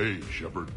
Hey, Shepard.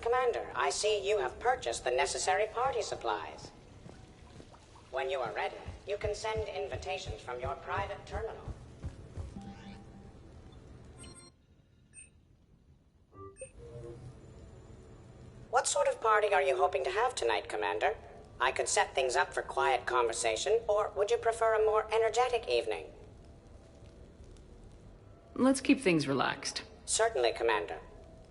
Commander, I see you have purchased the necessary party supplies. When you are ready, you can send invitations from your private terminal. What sort of party are you hoping to have tonight, Commander? I could set things up for quiet conversation, or would you prefer a more energetic evening? Let's keep things relaxed. Certainly, Commander.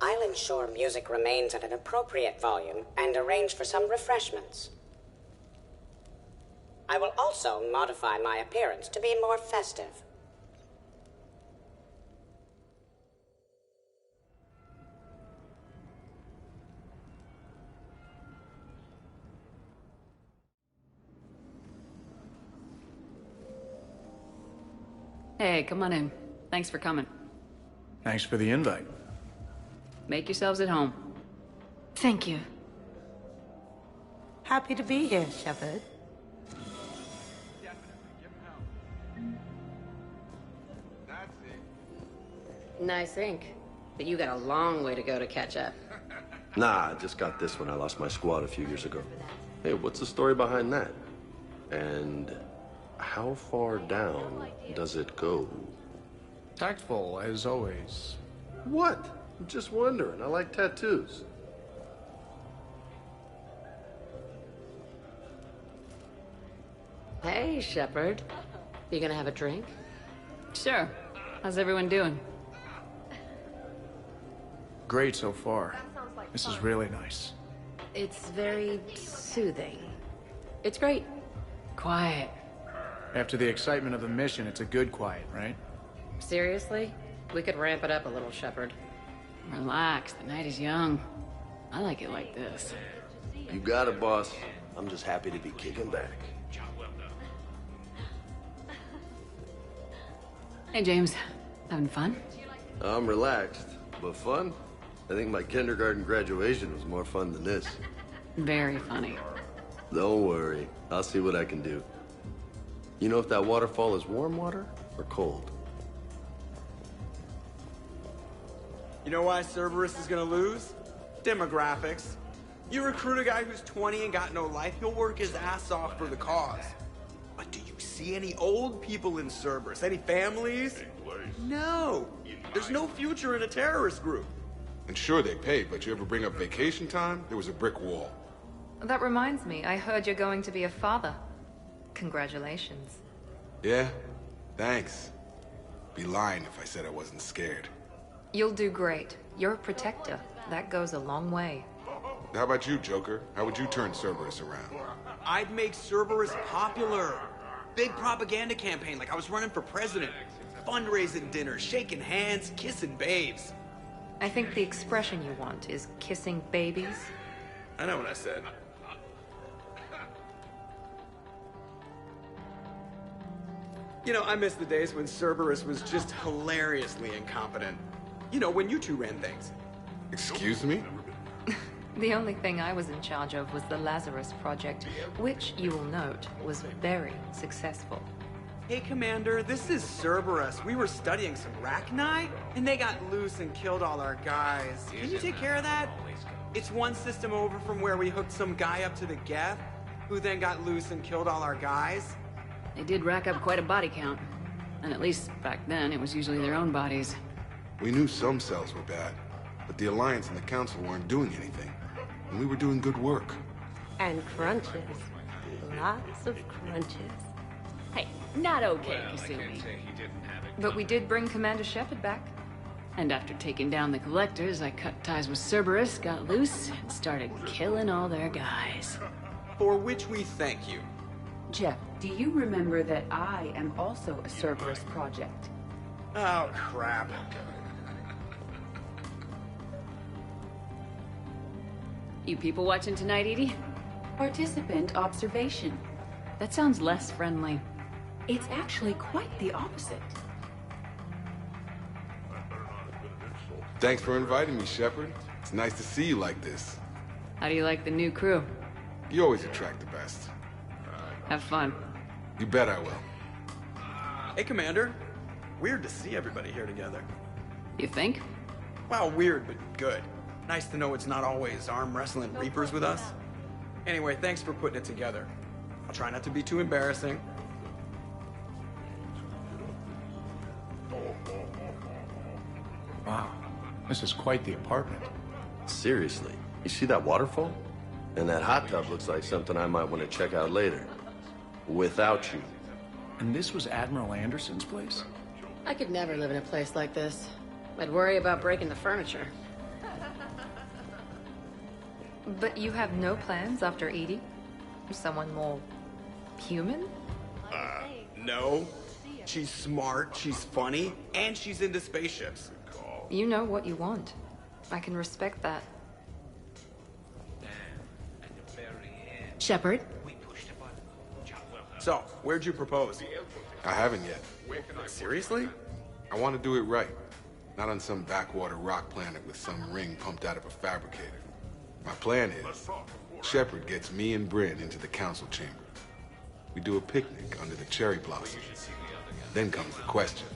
I'll ensure music remains at an appropriate volume and arrange for some refreshments. I will also modify my appearance to be more festive. Hey, come on in. Thanks for coming. Thanks for the invite. Make yourselves at home. Thank you. Happy to be here, Shepard. Nice ink. But you got a long way to go to catch up. Nah, I just got this when I lost my squad a few years ago. Hey, what's the story behind that? And how far down does it go? Tactful, as always. What? I'm just wondering. I like tattoos. Hey, Shepard. You gonna have a drink? Sure. How's everyone doing? Great so far. This is really nice. It's very soothing. It's great. Quiet. After the excitement of the mission, it's a good quiet, right? Seriously? We could ramp it up a little, Shepard. Relax. The night is young. I like it like this. You got it, boss. I'm just happy to be kicking back. Hey, James. Having fun? I'm relaxed, but fun? I think my kindergarten graduation was more fun than this. Very funny. Don't worry. I'll see what I can do. You know if that waterfall is warm water or cold? You know why Cerberus is gonna lose? Demographics. You recruit a guy who's 20 and got no life, he'll work his ass off for the cause. But do you see any old people in Cerberus? Any families? No. There's no future in a terrorist group. And sure, they pay, but you ever bring up vacation time, there was a brick wall. That reminds me, I heard you're going to be a father. Congratulations. Yeah? Thanks. Be lying if I said I wasn't scared. You'll do great. You're a protector. That goes a long way. How about you, Joker? How would you turn Cerberus around? I'd make Cerberus popular. Big propaganda campaign like I was running for president. fundraising dinners, shaking hands, kissing babes. I think the expression you want is kissing babies. I know what I said. You know, I miss the days when Cerberus was just hilariously incompetent. You know, when you two ran things. Excuse me? The only thing I was in charge of was the Lazarus Project, which, you will note, was very successful. Hey, Commander, this is Cerberus. We were studying some Rachni, and they got loose and killed all our guys. Can you take care of that? It's one system over from where we hooked some guy up to the Geth, who then got loose and killed all our guys. They did rack up quite a body count. And at least back then, it was usually their own bodies. We knew some cells were bad, but the Alliance and the Council weren't doing anything. And we were doing good work. And crunches. Lots of crunches. Hey, not okay, Kasumi. But we did bring Commander Shepard back. And after taking down the Collectors, I cut ties with Cerberus, got loose, and started killing all their guys. For which we thank you. Jeff, do you remember that I am also a Cerberus project? Oh, crap. You people watching tonight, Edie? Participant observation. That sounds less friendly. It's actually quite the opposite. Thanks for inviting me, Shepard. It's nice to see you like this. How do you like the new crew? You always attract the best. Have fun. You bet I will. Hey, Commander. Weird to see everybody here together. You think? Well, weird, but good. Nice to know it's not always arm wrestling reapers with us. Anyway, thanks for putting it together. I'll try not to be too embarrassing. Wow, this is quite the apartment. Seriously, you see that waterfall? And that hot tub looks like something I might want to check out later. Without you. And this was Admiral Anderson's place? I could never live in a place like this. I'd worry about breaking the furniture. But you have no plans after Edie? Someone more human? No. She's smart, she's funny, and she's into spaceships. You know what you want. I can respect that. Shepard? So, where'd you propose? I haven't yet. Seriously? I want to do it right. Not on some backwater rock planet with some ring pumped out of a fabricator. My plan is, Shepard gets me and Bryn into the council chamber. We do a picnic under the cherry blossoms. Then comes the question.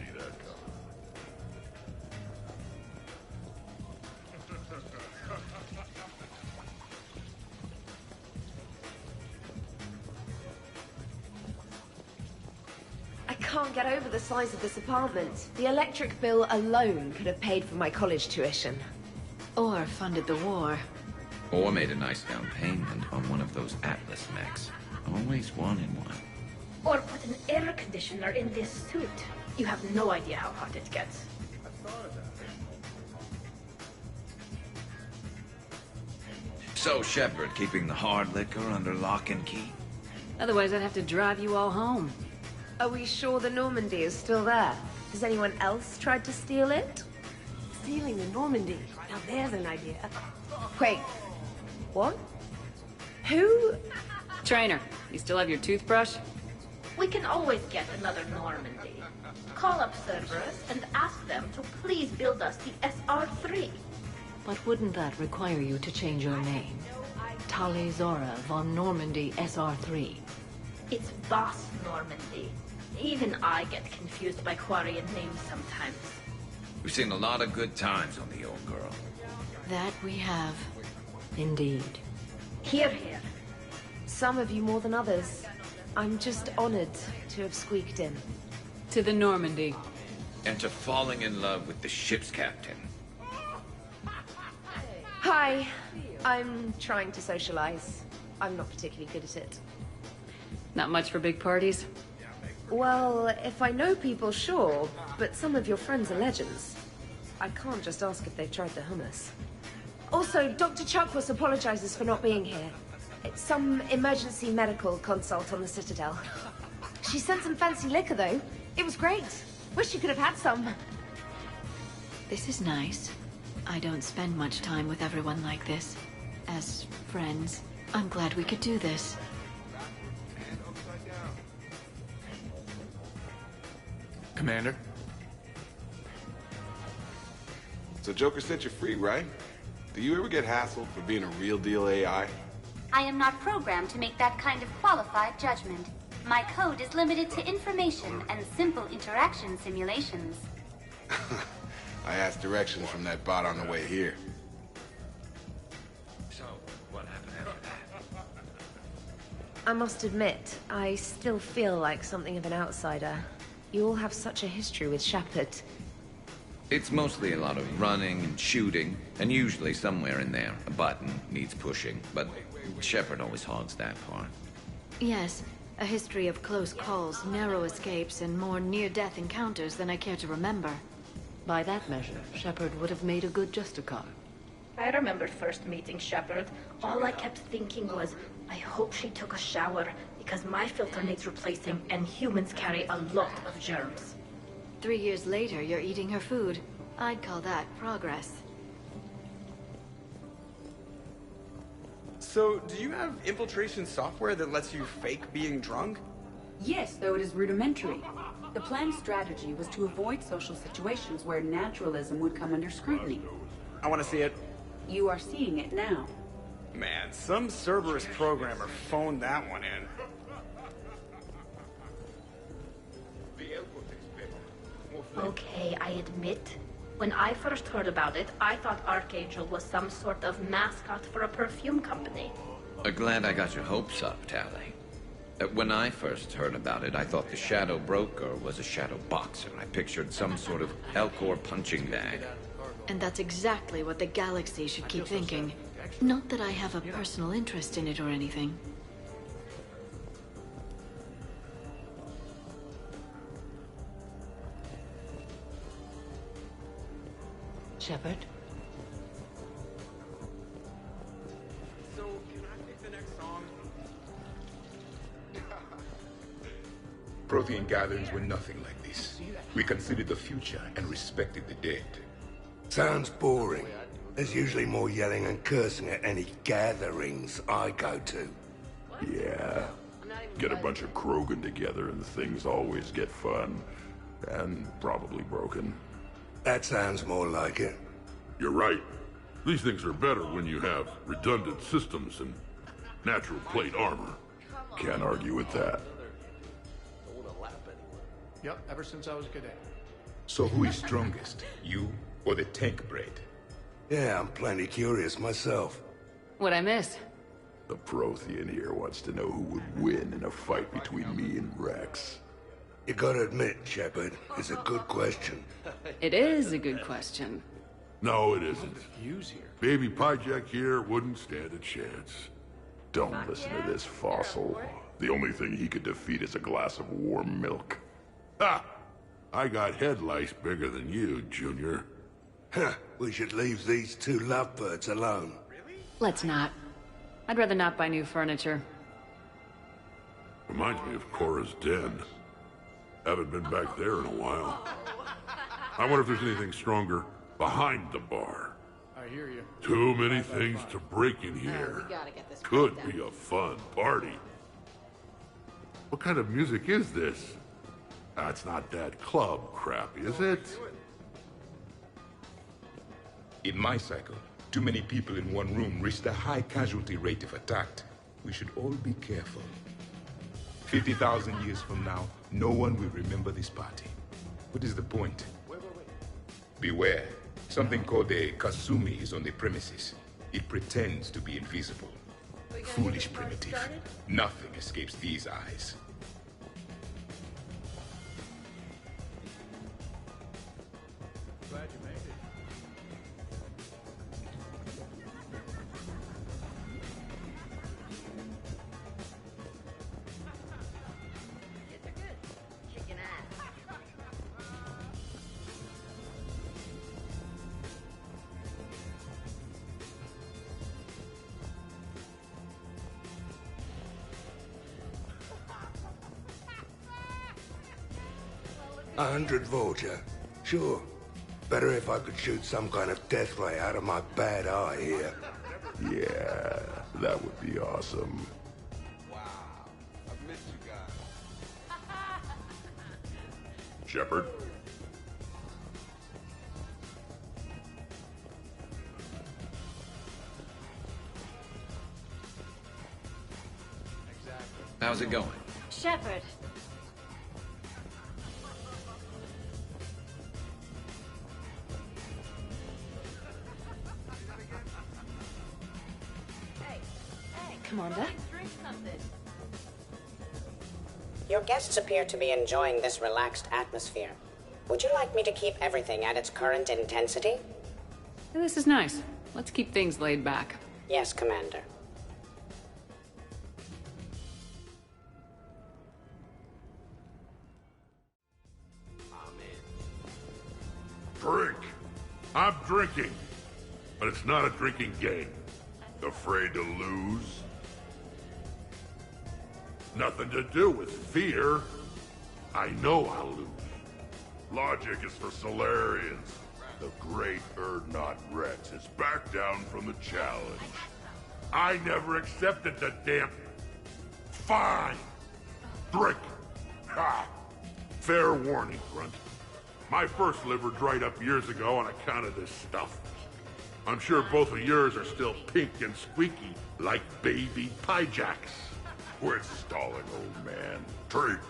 I can't get over the size of this apartment. The electric bill alone could have paid for my college tuition. Or funded the war. Or made a nice down payment on one of those Atlas mechs. Always wanted one. Or put an air conditioner in this suit. You have no idea how hot it gets. So, Shepard, keeping the hard liquor under lock and key? Otherwise, I'd have to drive you all home. Are we sure the Normandy is still there? Has anyone else tried to steal it? Stealing the Normandy? Now there's an idea. Wait, what? Who? Trainer, you still have your toothbrush? We can always get another Normandy. Call up Cerberus and ask them to please build us the SR-3. But wouldn't that require you to change your name? Tali Zora von Normandy SR-3. It's Boss Normandy. Even I get confused by Quarian names sometimes. We've seen a lot of good times on the old girl. That we have. Indeed. Hear, hear. Some of you more than others. I'm just honored to have squeaked in. To the Normandy. And to falling in love with the ship's captain. Hi. I'm trying to socialize. I'm not particularly good at it. Not much for big parties? Well, if I know people, sure. But some of your friends are legends. I can't just ask if they've tried the hummus. Also, Dr. Chuckworth apologizes for not being here. It's some emergency medical consult on the Citadel. She sent some fancy liquor, though. It was great. Wish you could have had some. This is nice. I don't spend much time with everyone like this. As friends, I'm glad we could do this. Commander? So Joker set you free, right? Do you ever get hassled for being a real deal AI? I am not programmed to make that kind of qualified judgment. My code is limited to information and simple interaction simulations. I asked directions from that bot on the way here. So, what happened after that? I must admit, I still feel like something of an outsider. You all have such a history with Shepard. It's mostly a lot of running and shooting, and usually somewhere in there, a button needs pushing, but Shepard always hogs that part. Yes, a history of close calls, narrow escapes, and more near-death encounters than I care to remember. By that measure, Shepard would have made a good Justicar. I remember first meeting Shepard. All I kept thinking was, I hope she took a shower, because my filter needs replacing, and humans carry a lot of germs. 3 years later, you're eating her food. I'd call that progress. So, do you have infiltration software that lets you fake being drunk? Yes, though it is rudimentary. The planned strategy was to avoid social situations where naturalism would come under scrutiny. I want to see it. You are seeing it now. Man, some Cerberus programmer phoned that one in. Okay, I admit. When I first heard about it, I thought Archangel was some sort of mascot for a perfume company. Glad I got your hopes up, Tally. When I first heard about it, I thought the Shadow Broker was a shadow boxer. I pictured some sort of Elcor punching bag. And that's exactly what the galaxy should keep thinking. Not that I have a personal interest in it or anything. Shepard? So, can I pick the next song? Prothean gatherings were nothing like this. We considered the future and respected the dead. Sounds boring. There's usually more yelling and cursing at any gatherings I go to. Yeah. Get a bunch of Krogan together and things always get fun. And probably broken. That sounds more like it. You're right. These things are better when you have redundant systems and natural plate armor. Can't argue with that. Yep, ever since I was a cadet. So who is strongest, you or the tank braid? Yeah, I'm plenty curious myself. What'd I miss? The Prothean here wants to know who would win in a fight between me and Rex. You gotta admit, Shepard, it's a good question. It is a good question. No, it isn't. Baby Pyjak here wouldn't stand a chance. Don't listen to this fossil. The only thing he could defeat is a glass of warm milk. Ha! I got head lice bigger than you, Junior. Huh, we should leave these two lovebirds alone. Let's not. I'd rather not buy new furniture. Reminds me of Cora's den. Haven't been back there in a while. I wonder if there's anything stronger behind the bar. I hear you. Too many things to break in here. Could be a fun party. What kind of music is this? That's not that club crap, is it? In my cycle, too many people in one room risk a high casualty rate if attacked. We should all be careful. 50,000 years from now, no one will remember this party. What is the point? Beware. Something called a Kasumi is on the premises. It pretends to be invisible. Foolish primitive. Nothing escapes these eyes. Glad you made it. 100 Vulture? Sure. Better if I could shoot some kind of death ray out of my bad eye here. Yeah, that would be awesome. Shepard? How's it going? Shepard. Commander? Your guests appear to be enjoying this relaxed atmosphere. Would you like me to keep everything at its current intensity? This is nice. Let's keep things laid back. Yes, Commander. Drink. I'm drinking. But it's not a drinking game. Afraid to lose? Nothing to do with fear. I know I'll lose. Logic is for Solarians. The great Urdnot Rex is back down from the challenge. I never accepted the damn... Fine! Drink! Ha! Fair warning, Grunt. My first liver dried up years ago on account of this stuff. I'm sure both of yours are still pink and squeaky, like baby piejacks. Quit stalling, old man. Drink.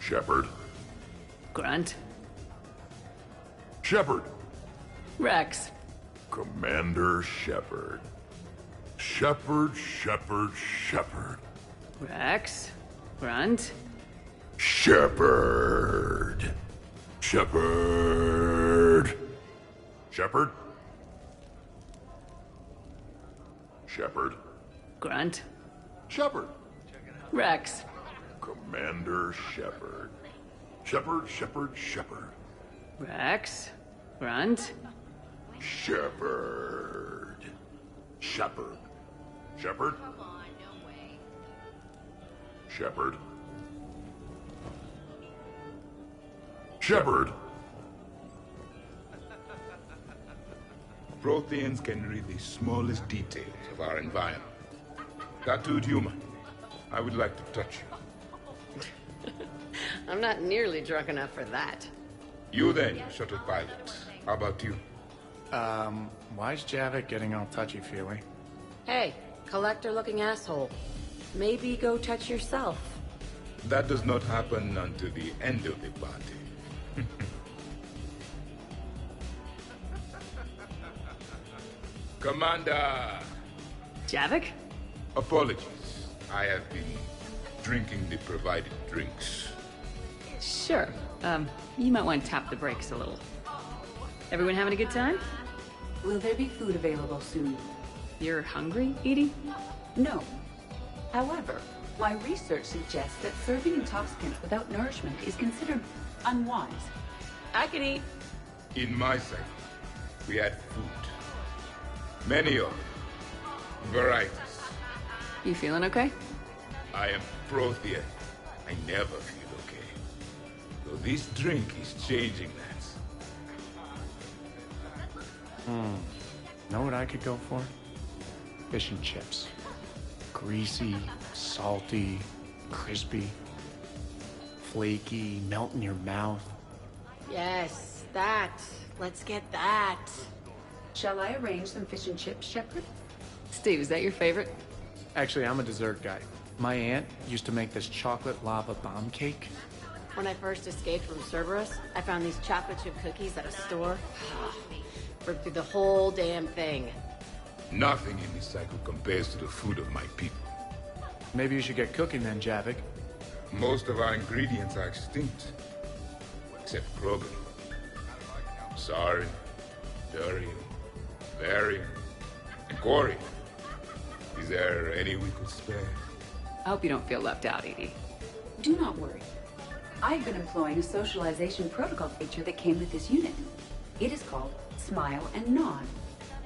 Shepard. Grunt. Shepard. Rex. Commander Shepard. Shepard, Shepard, Shepard. Rex. Grunt. Shepard. Shepard. Shepard. Shepard. Grunt. Shepard. Rex. Commander Shepard. Shepard, Shepard, Shepard. Rex. Grunt. Shepard. Shepard. Shepard. Shepard. Shepard. Protheans can read the smallest details of our environment. Tattooed human, I would like to touch you. I'm not nearly drunk enough for that. You then, shuttle pilot. How about you? Why's Javik getting all touchy-feely? Hey, collector-looking asshole. Maybe go touch yourself. That does not happen until the end of the party. Commander! Javik? Apologies. I have been drinking the provided drinks. Sure. You might want to tap the brakes a little. Everyone having a good time? Will there be food available soon? You're hungry, Edie? No. However, my research suggests that serving intoxicants without nourishment is considered unwise. I can eat. In my cycle, we had food. Many of them. Varieties. You feeling okay? I am Prothean. I never feel okay. So this drink is changing that. Know what I could go for? Fish and chips. Greasy, salty, crispy, flaky, melt in your mouth. Yes, that. Let's get that. Shall I arrange some fish and chips, Shepard? Steve, is that your favorite? Actually, I'm a dessert guy. My aunt used to make this chocolate lava bomb cake. When I first escaped from Cerberus, I found these chocolate chip cookies at a store. Ripped through the whole damn thing. Nothing in this cycle compares to the food of my people. Maybe you should get cooking then, Javik. Most of our ingredients are extinct. Except Krogan. Sorry, Durian, Varian, and Corian. Is there any we could spare? I hope you don't feel left out, Edie. Do not worry. I've been employing a socialization protocol feature that came with this unit. It is called Smile and Nod.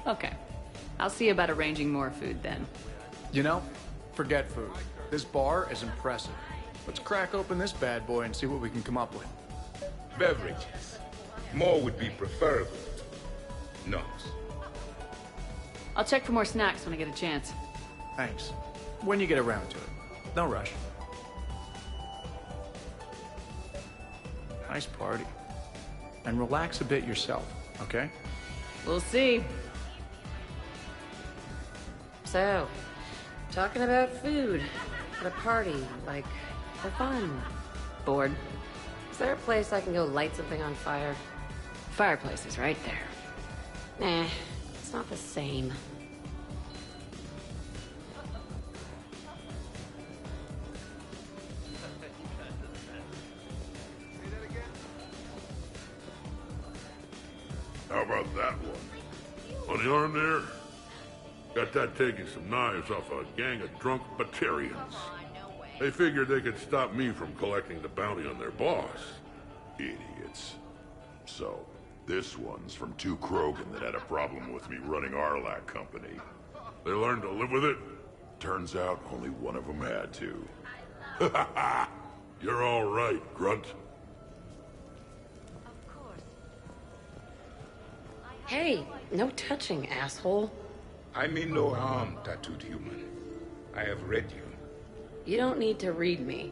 Okay. I'll see about arranging more food then. You know, forget food. This bar is impressive. Let's crack open this bad boy and see what we can come up with. Beverages. More would be preferable. No. I'll check for more snacks when I get a chance. Thanks. When you get around to it. No rush. Nice party. And relax a bit yourself, okay? We'll see. So, talking about food at a party, like, for fun. Bored. Is there a place I can go light something on fire? Fireplace is right there. Nah, it's not the same. How about that one? On the arm there? Got that taking some knives off a gang of drunk Batarians. They figured they could stop me from collecting the bounty on their boss. Idiots. So, this one's from two Krogan that had a problem with me running Arlac Company. They learned to live with it. Turns out only one of them had to. Ha ha ha! You're all right, Grunt. Hey, no touching, asshole. I mean no harm, tattooed human. I have read you. You don't need to read me.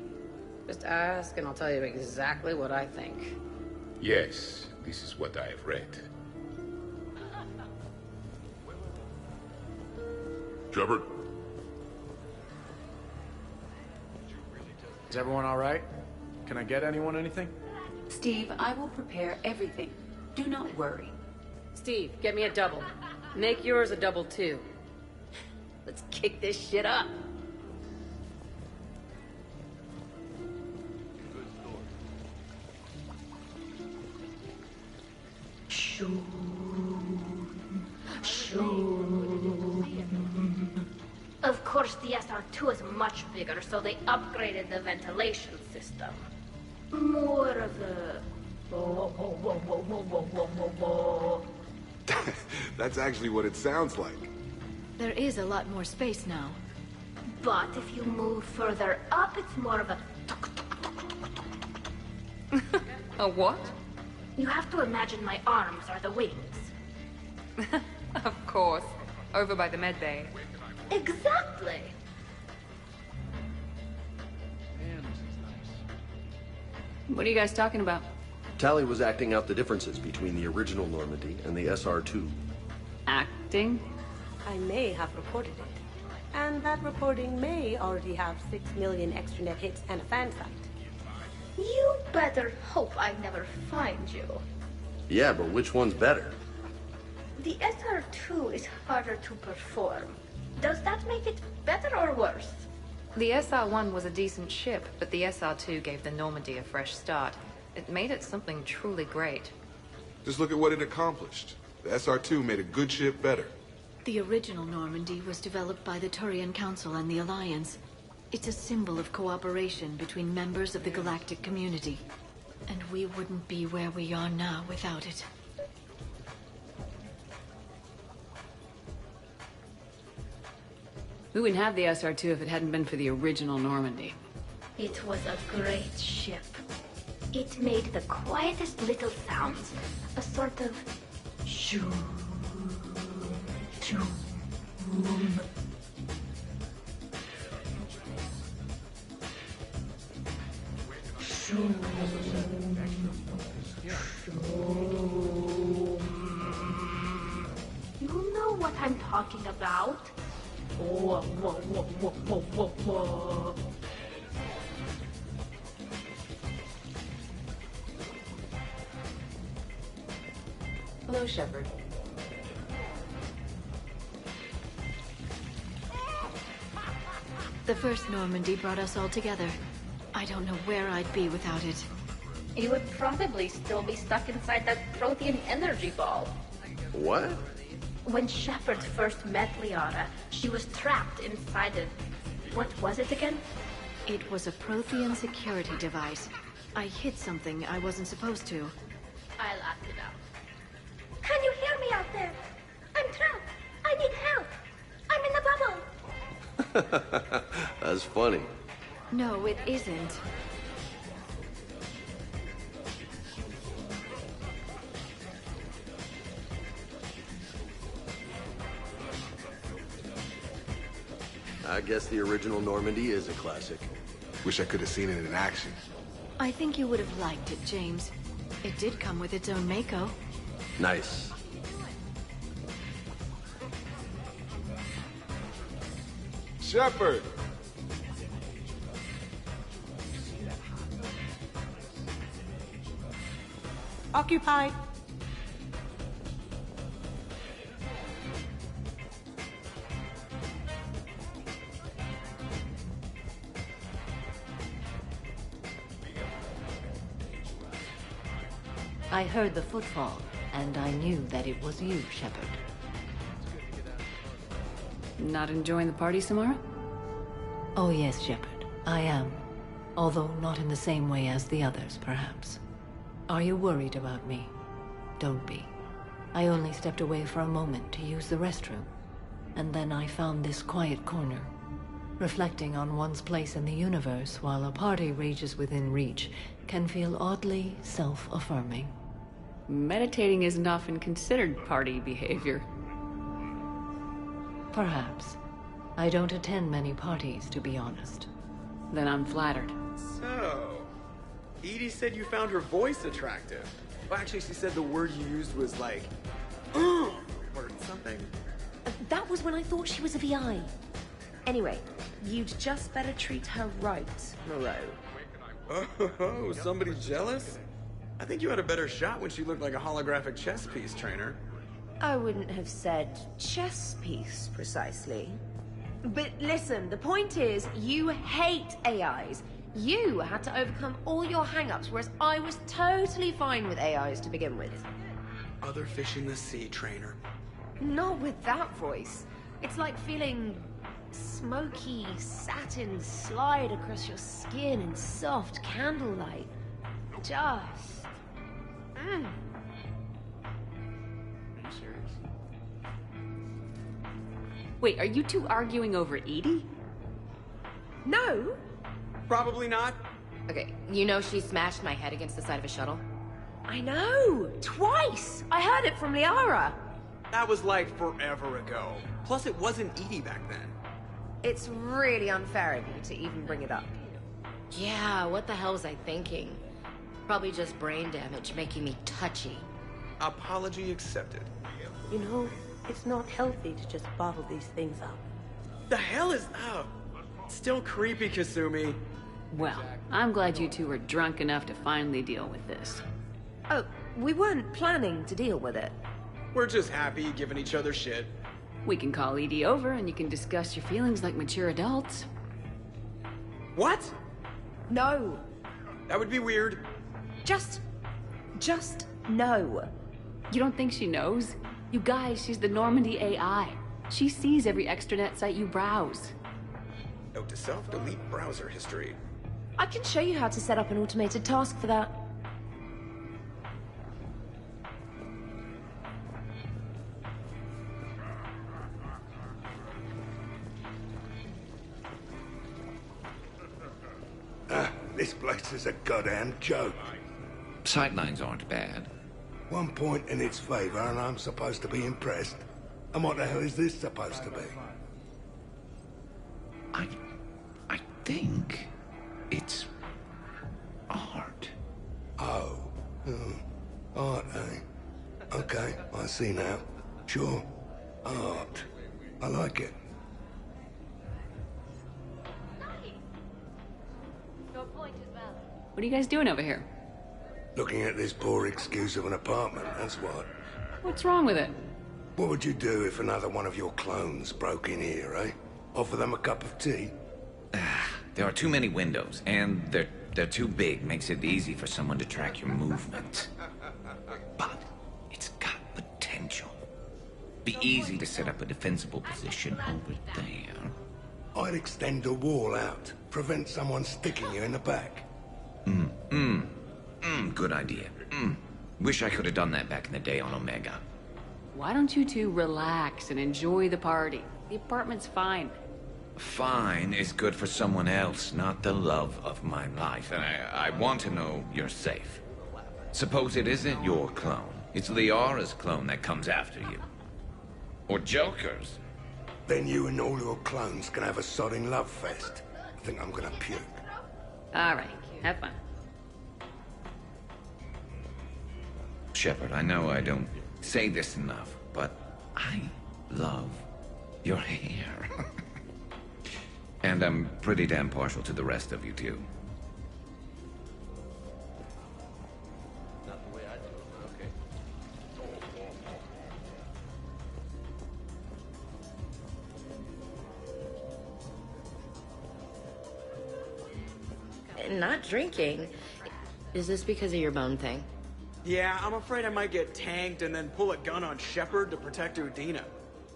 Just ask and I'll tell you exactly what I think. Yes, this is what I have read. Shepard? Is everyone all right? Can I get anyone anything? Steve, I will prepare everything. Do not worry. Steve, get me a double. Make yours a double too. Let's kick this shit up. Of course, the SR2 is much bigger, so they upgraded the ventilation system. More of the... That's actually what it sounds like. There is a lot more space now. But if you move further up, it's more of a... A what? You have to imagine my arms are the wings. Of course. Over by the med bay. Exactly. What are you guys talking about? Tally was acting out the differences between the original Normandy and the SR2. Acting? I may have reported it. And that reporting may already have 6 million extranet hits and a fan site. You better hope I never find you. Yeah, but which one's better? The SR2 is harder to perform. Does that make it better or worse? The SR-1 was a decent ship, but the SR-2 gave the Normandy a fresh start. It made it something truly great. Just look at what it accomplished. The SR-2 made a good ship better. The original Normandy was developed by the Turian Council and the Alliance. It's a symbol of cooperation between members of the galactic community. And we wouldn't be where we are now without it. We wouldn't have the SR2 if it hadn't been for the original Normandy. It was a great ship. It made the quietest little sounds. A sort of... shoo... shoo... shoo... You know what I'm talking about? Whoa, whoa, whoa, whoa, whoa, whoa, whoa. Hello, Shepard. The first Normandy brought us all together. I don't know where I'd be without it. You would probably still be stuck inside that protean energy ball. What? When Shepard first met Liara, she was trapped inside it. What was it again? It was a Prothean security device. I hit something I wasn't supposed to. I'll act it out. Can you hear me out there? I'm trapped. I need help. I'm in the bubble. That's funny. No, it isn't. I guess the original Normandy is a classic. Wish I could have seen it in action. I think you would have liked it, James. It did come with its own Mako. Nice. Shepard! Occupied. I heard the footfall, and I knew that it was you, Shepard. Not enjoying the party, Samara? Oh yes, Shepard, I am. Although not in the same way as the others, perhaps. Are you worried about me? Don't be. I only stepped away for a moment to use the restroom, and then I found this quiet corner. Reflecting on one's place in the universe while a party rages within reach can feel oddly self-affirming. Meditating isn't often considered party behavior. Perhaps. I don't attend many parties, to be honest. Then I'm flattered. So, Edie said you found her voice attractive. Well, actually, she said the word you used was like, or something. That was when I thought she was a VI. Anyway, you'd just better treat her right, Moreau. Oh, somebody jealous? I think you had a better shot when she looked like a holographic chess piece, trainer. I wouldn't have said chess piece, precisely. But listen, the point is, you hate AIs. You had to overcome all your hang-ups, whereas I was totally fine with AIs to begin with. Other fish in the sea, trainer. Not with that voice. It's like feeling smoky satin slide across your skin in soft candlelight. Just... Wait, are you two arguing over Edie? No. Probably not. Okay, you know she smashed my head against the side of a shuttle? I know! Twice! I heard it from Liara. That was like forever ago. Plus, it wasn't Edie back then. It's really unfair of you to even bring it up. Yeah, what the hell was I thinking? Probably just brain damage making me touchy. Apology accepted. You know, it's not healthy to just bottle these things up. The hell is... Oh, still creepy, Kasumi. Well, I'm glad you two were drunk enough to finally deal with this. Oh, we weren't planning to deal with it. We're just happy giving each other shit. We can call Edie over and you can discuss your feelings like mature adults. What? No. That would be weird. Just no. You don't think she knows? You guys, she's the Normandy AI. She sees every extranet site you browse. Note to self, delete browser history. I can show you how to set up an automated task for that. This place is a goddamn joke. Sightlines aren't bad. 1 point in its favor and I'm supposed to be impressed. And what the hell is this supposed to be? I think it's art. Oh. Art, eh? Okay, I see now. Sure. Art. I like it. What are you guys doing over here? Looking at this poor excuse of an apartment, that's what. What's wrong with it? What would you do if another one of your clones broke in here, eh? Offer them a cup of tea? There are too many windows, and they're too big. Makes it easy for someone to track your movement. But it's got potential. Be easy to set up a defensible position over there. I'd extend the wall out. Prevent someone sticking you in the back. Good idea. Wish I could have done that back in the day on Omega. Why don't you two relax and enjoy the party? The apartment's fine. fine is good for someone else, not the love of my life. And I want to know you're safe. Suppose it isn't your clone. It's Liara's clone that comes after you. Or Joker's. Then you and all your clones can have a sodding love fest. I think I'm gonna puke. All right, have fun. Shepard, I know I don't say this enough, but I love your hair. And I'm pretty damn partial to the rest of you, too. Not the way I do it, but okay. Not drinking. Is this because of your bone thing? Yeah, I'm afraid I might get tanked and then pull a gun on Shepard to protect Udina.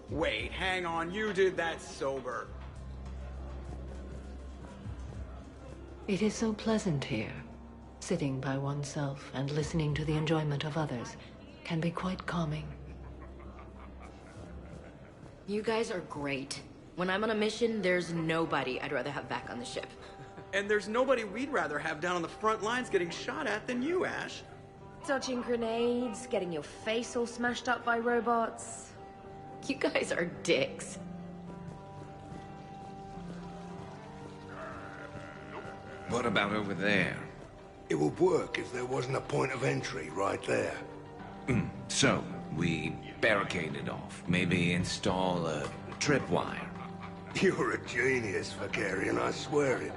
Wait, hang on, you did that sober. It is so pleasant here. Sitting by oneself and listening to the enjoyment of others can be quite calming. You guys are great. When I'm on a mission, there's nobody I'd rather have back on the ship. And there's nobody we'd rather have down on the front lines getting shot at than you, Ash. Dodging grenades, getting your face all smashed up by robots. You guys are dicks. What about over there? It would work if there wasn't a point of entry right there. So, we barricade it off. Maybe install a tripwire. You're a genius, Vakarian, I swear it.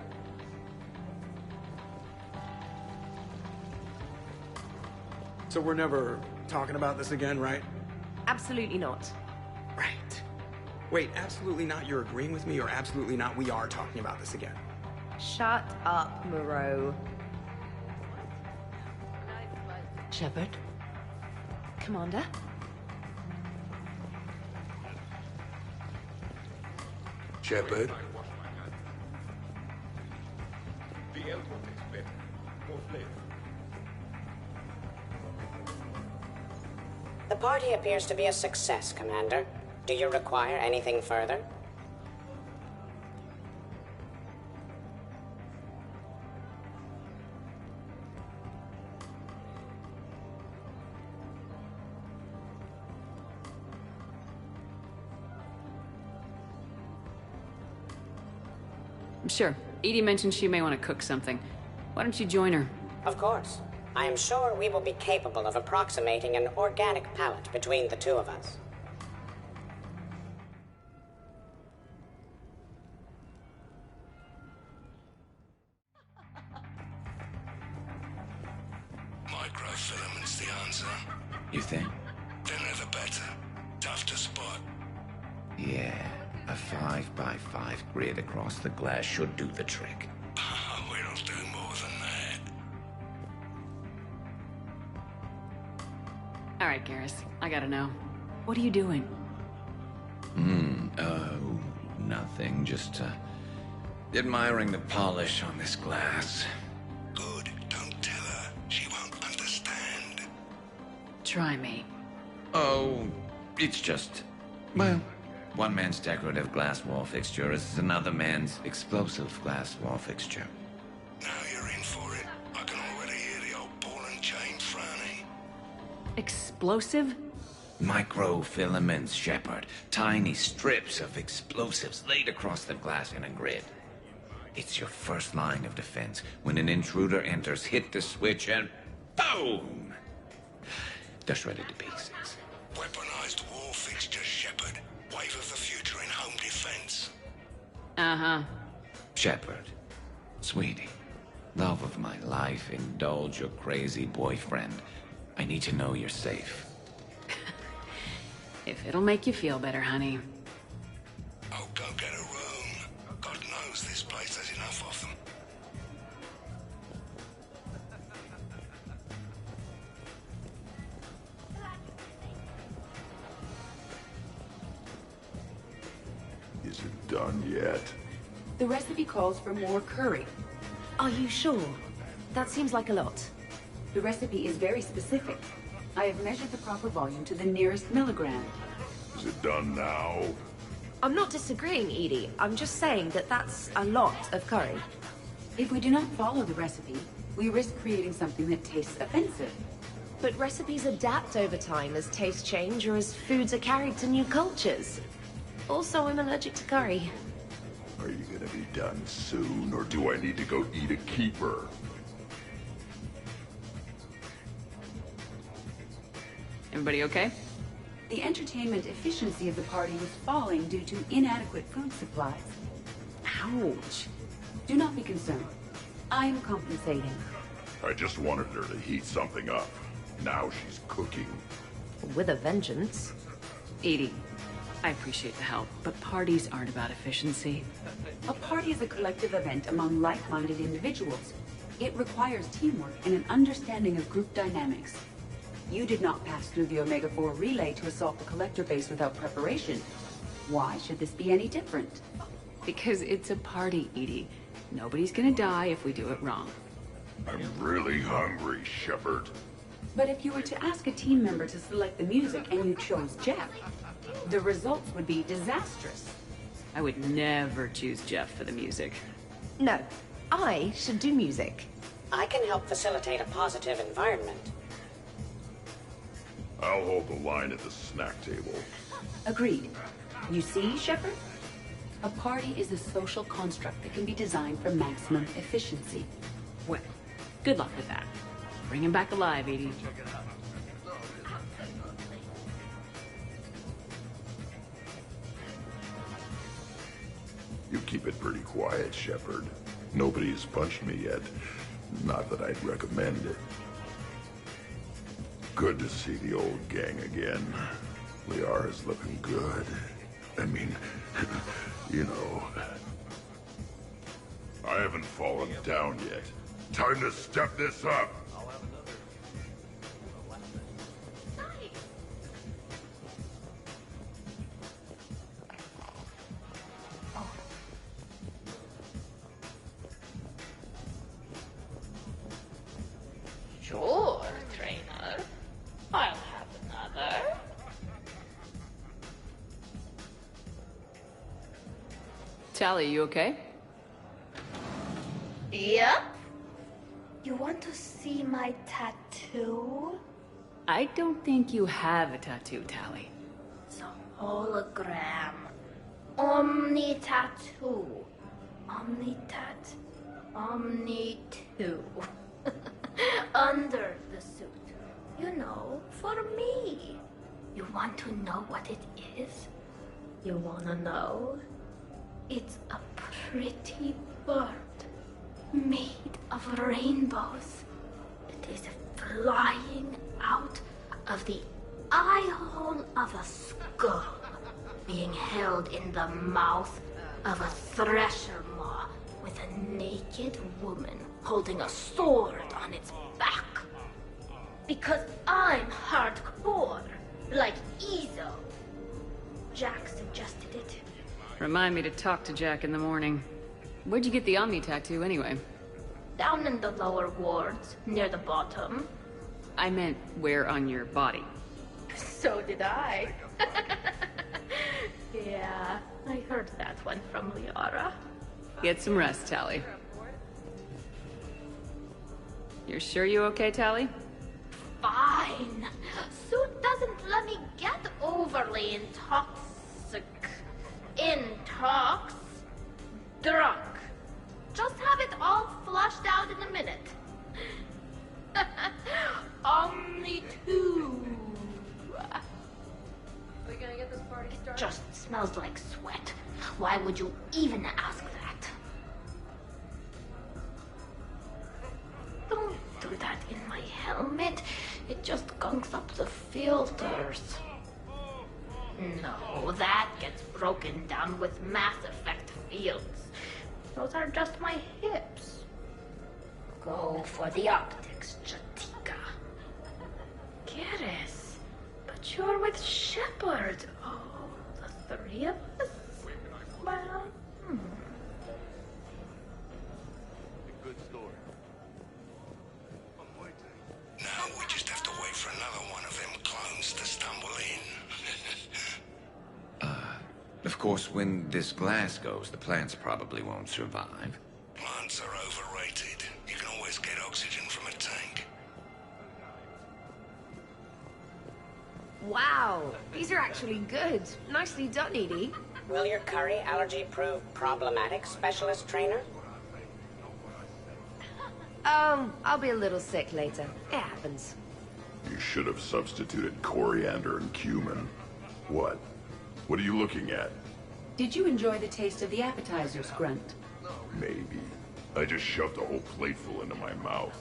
So we're never talking about this again, right? Absolutely not. Right. Wait, absolutely not you're agreeing with me, or absolutely not we are talking about this again? Shut up, Moreau. Shepard? Commander? Shepard? The elbow takes better. More flavor. The party appears to be a success, Commander. Do you require anything further? Sure. Edie mentioned she may want to cook something. Why don't you join her? Of course. I am sure we will be capable of approximating an organic palate between the two of us. Microfilaments's the answer. You think? Thinner the better. Tough to spot. Yeah, a 5x5 grid across the glass should do the trick. We'll do more than that. All right, Garrus. I gotta know. What are you doing? Nothing. Just, admiring the polish on this glass. Good. Don't tell her. She won't understand. Try me. Oh, it's just... well, one man's decorative glass wall fixture is another man's explosive glass wall fixture. Now you're in for it. I can already hear the old ball and chain frowning. Explosive? Microfilaments, Shepard. Tiny strips of explosives laid across the glass in a grid. It's your first line of defense. When an intruder enters, hit the switch and boom! They're shredded to pieces. Weaponized wall fixtures, Shepard. Wave of the future in home defense. Uh-huh. Shepard, sweetie, love of my life, indulge your crazy boyfriend. I need to know you're safe. If it'll make you feel better, honey. Oh, go get a room. God knows this place has enough of them. Is it done yet? The recipe calls for more curry. Are you sure? That seems like a lot. The recipe is very specific. I have measured the proper volume to the nearest milligram. Is it done now? I'm not disagreeing, Edie. I'm just saying that that's a lot of curry. If we do not follow the recipe, we risk creating something that tastes offensive. But recipes adapt over time as tastes change or as foods are carried to new cultures. Also, I'm allergic to curry. Are you gonna be done soon, or do I need to go eat a keeper? Everybody okay? The entertainment efficiency of the party was falling due to inadequate food supplies. Ouch. Do not be concerned. I am compensating. I just wanted her to heat something up. Now she's cooking. With a vengeance. Edie, I appreciate the help, but parties aren't about efficiency. A party is a collective event among like-minded individuals. It requires teamwork and an understanding of group dynamics. You did not pass through the Omega-4 relay to assault the collector base without preparation. Why should this be any different? Because it's a party, Edie. Nobody's gonna die if we do it wrong. I'm really hungry, Shepard. But if you were to ask a team member to select the music and you chose Jeff, the results would be disastrous. I would never choose Jeff for the music. No, I should do music. I can help facilitate a positive environment. I'll hold the line at the snack table. Agreed. You see, Shepard? A party is a social construct that can be designed for maximum efficiency. Well, good luck with that. Bring him back alive, Edie. You keep it pretty quiet, Shepard. Nobody's punched me yet. Not that I'd recommend it. Good to see the old gang again. Liara's looking good. I mean, you know. I haven't fallen down yet. Time to step this up! Sure, trainer. I'll have another. Tally, you okay? Yep. You want to see my tattoo? I don't think you have a tattoo, Tally. It's a hologram. Omni-tattoo. Omni-tat. Omni-2. Under the suit. You know, for me. You want to know what it is? You wanna know? It's a pretty bird made of rainbows. It is flying out of the eye hole of a skull, being held in the mouth of a thresher maw with a naked woman holding a sword on its back. Because I'm hardcore, like Ezo. Jack suggested it. Remind me to talk to Jack in the morning. Where'd you get the Omni tattoo, anyway? Down in the lower wards, near the bottom. I meant where on your body. So did I. Yeah, I heard that one from Liara. Get some rest, Tally. You're sure you okay, Tally? Fine. Suit doesn't let me get overly intoxic. Drunk. Just have it all flushed out in a minute. Omni 2. Are we gonna get this party started? It just smells like sweat. Why would you even ask that? Don't do that in my helmet. It just gunks up the filters. No, that gets broken down with Mass Effect fields. Those are just my hips. Go for the optics, Jatika. Garrus, but you're with Shepard. Oh, the three of us? Well, Good story. Now we just have to wait for another one of them clones to stumble in. Of Of course, when this glass goes, the plants probably won't survive. Plants are overrated. You can always get oxygen from a tank. Wow, these are actually good. Nicely done, Edie. Will your curry allergy prove problematic, Specialist Trainer? I'll be a little sick later. It happens. You should have substituted coriander and cumin. What? What are you looking at? Did you enjoy the taste of the appetizers, Grunt? Maybe. I just shoved a whole plateful into my mouth.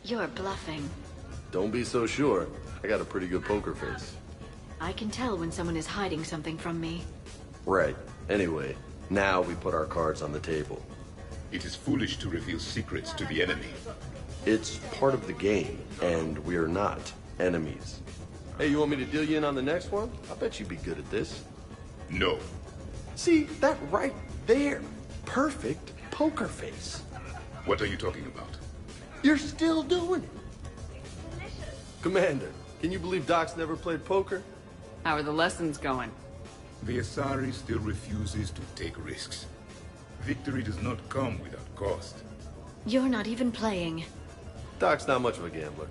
You're bluffing. Don't be so sure. I got a pretty good poker face. I can tell when someone is hiding something from me. Right. Anyway, now we put our cards on the table. It is foolish to reveal secrets to the enemy. It's part of the game, and we're not enemies. Hey, you want me to deal you in on the next one? I bet you'd be good at this. No. See, that right there. Perfect poker face. What are you talking about? You're still doing it. Commander, can you believe Doc's never played poker? How are the lessons going? The Asari still refuses to take risks. Victory does not come without cost. You're not even playing. Doc's not much of a gambler.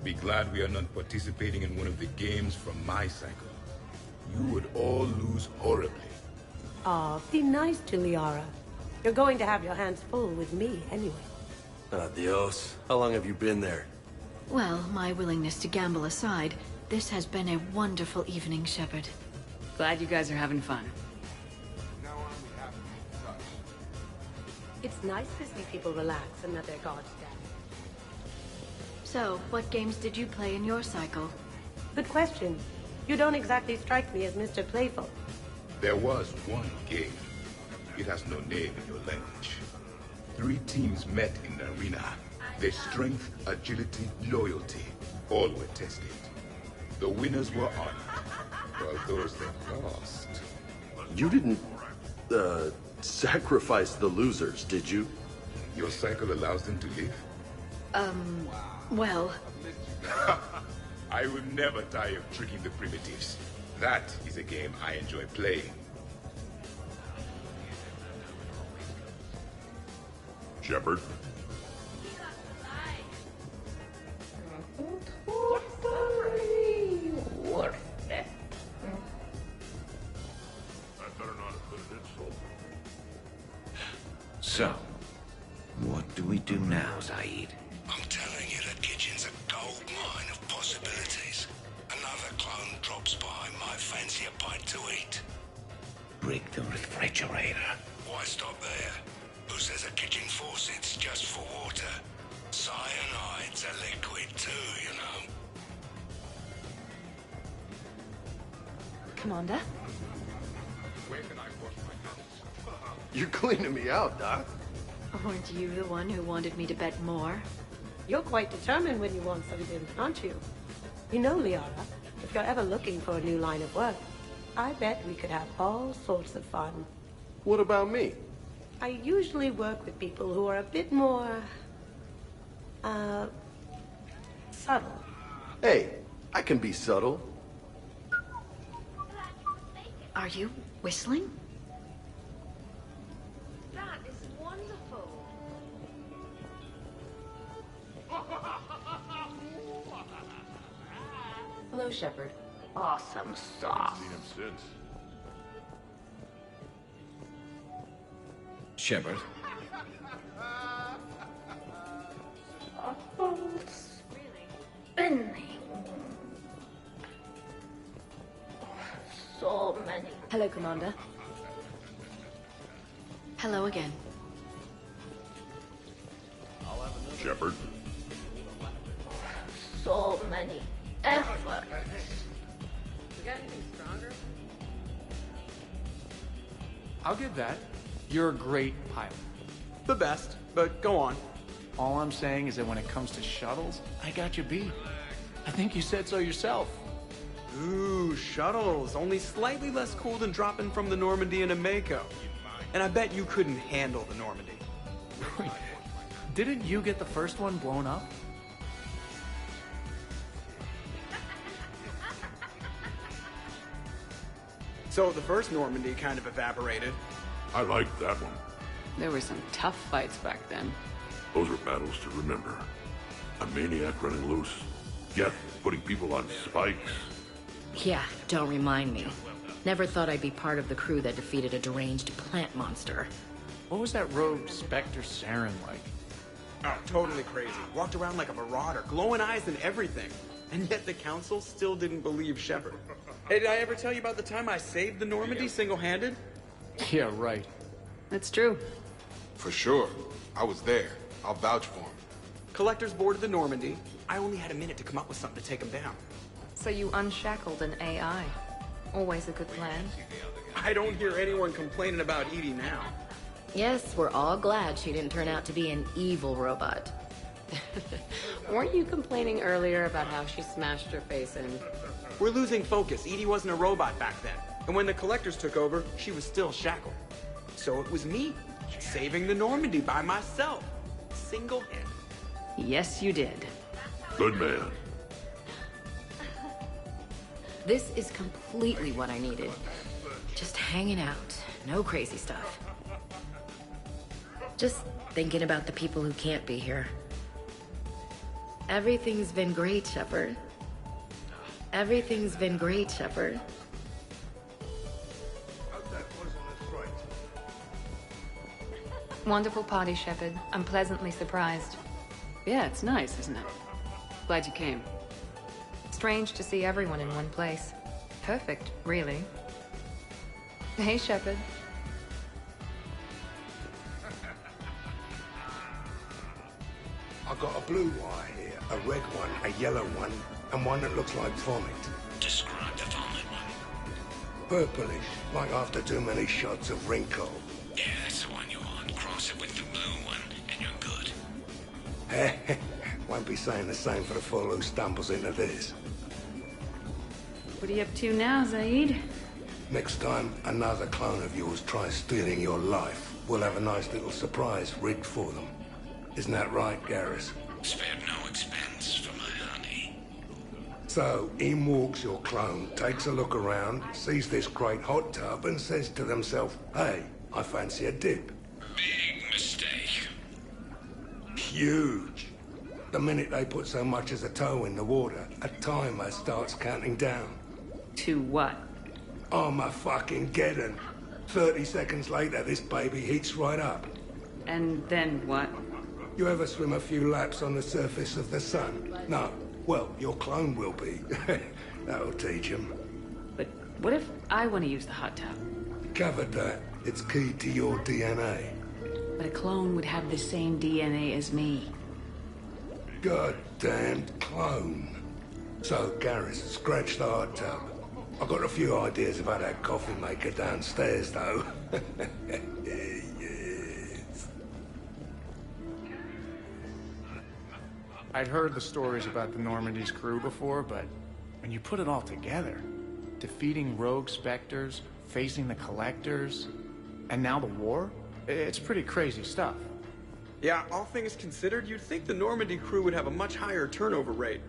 Be glad we are not participating in one of the games from my cycle. You would all lose horribly. Aw, be nice to Liara. You're going to have your hands full with me anyway. Adios. How long have you been there? Well, my willingness to gamble aside, this has been a wonderful evening, Shepard. Glad you guys are having fun. It's nice to see people relax and let their guards down. So, what games did you play in your cycle? Good question. You don't exactly strike me as Mr. Playful. There was one game. It has no name in your language. 3 teams met in the arena. Their strength, agility, loyalty, all were tested. The winners were honored, while those that lost... You didn't, sacrifice the losers, did you? Your cycle allows them to live? Well... I will never tire of tricking the primitives. That is a game I enjoy playing. Shepard? So, what do we do now, Zaid? I'm telling you, that kitchen's a gold mine of possibilities. Another clone drops by, might fancy a bite to eat. Break the refrigerator. Why stop there? Who says a kitchen faucet's just for water? Cyanide's a liquid too, you know. Commander? You're cleaning me out, Doc. Weren't you the one who wanted me to bet more? You're quite determined when you want something, aren't you? You know, Liara, if you're ever looking for a new line of work, I bet we could have all sorts of fun. What about me? I usually work with people who are a bit more... subtle. Hey, I can be subtle. Are you whistling? That is wonderful. Hello, Shepard. Awesome sauce. Seen him since. Shepard? Spinning. So many. Hello, Commander. Hello again. Shepard? So many efforts. We got anything stronger? I'll give that. You're a great pilot. The best, but go on. All I'm saying is that when it comes to shuttles, I got you beat. I think you said so yourself. Ooh, shuttles. Only slightly less cool than dropping from the Normandy into Mako. And I bet you couldn't handle the Normandy. Wait, didn't you get the first one blown up? So the first Normandy kind of evaporated. I liked that one. There were some tough fights back then. Those are battles to remember. A maniac running loose. Yet, putting people on spikes. Yeah, don't remind me. Never thought I'd be part of the crew that defeated a deranged plant monster. What was that rogue Spectre Saren like? Oh, totally crazy. Walked around like a marauder, glowing eyes and everything. And yet the council still didn't believe Shepard. Hey, did I ever tell you about the time I saved the Normandy single-handed? Yeah, right. That's true. For sure. I was there. I'll vouch for him. Collectors boarded the Normandy. I only had a minute to come up with something to take them down. So you unshackled an AI. Always a good plan. I don't hear anyone complaining about Edie now. Yes, we're all glad she didn't turn out to be an evil robot. Weren't you complaining earlier about how she smashed her face in? We're losing focus. Edie wasn't a robot back then. And when the Collectors took over, she was still shackled. So it was me, saving the Normandy by myself. Single-handed. Yes, you did. Good man. This is completely what I needed. Just hanging out. No crazy stuff. Just thinking about the people who can't be here. Everything's been great, Shepard. Everything's been great, Shepard. Wonderful party, Shepard. I'm pleasantly surprised. Yeah, it's nice, isn't it? Glad you came. Strange to see everyone in one place. Perfect, really. Hey, Shepard. I got a blue wire here, a red one, a yellow one, and one that looks like vomit. Describe the vomit one. Purplish, like after too many shots of wrinkle. Yeah, that's the one you want. Cross it with the blue one, and you're good. Won't be saying the same for the fool who stumbles into this. What are you up to now, Zaid? Next time another clone of yours tries stealing your life, we'll have a nice little surprise rigged for them. Isn't that right, Garrus? Spared no expense for my honey. So, in walks your clone, takes a look around, sees this great hot tub, and says to themselves, hey, I fancy a dip. Big mistake. Huge. The minute they put so much as a toe in the water, a timer starts counting down. To what? Armageddon. 30 seconds later, this baby heats right up. And then what? You ever swim a few laps on the surface of the sun? No. Well, your clone will be. That'll teach him. But what if I want to use the hot tub? Covered that. It's key to your DNA. But a clone would have the same DNA as me. Goddamned clone. So, Garrus, scratch the hot tub. I've got a few ideas about that coffee maker downstairs, though. Yes. I'd heard the stories about the Normandy's crew before, but when you put it all together, defeating rogue Spectres, facing the Collectors, and now the war, it's pretty crazy stuff. Yeah, all things considered, you'd think the Normandy crew would have a much higher turnover rate.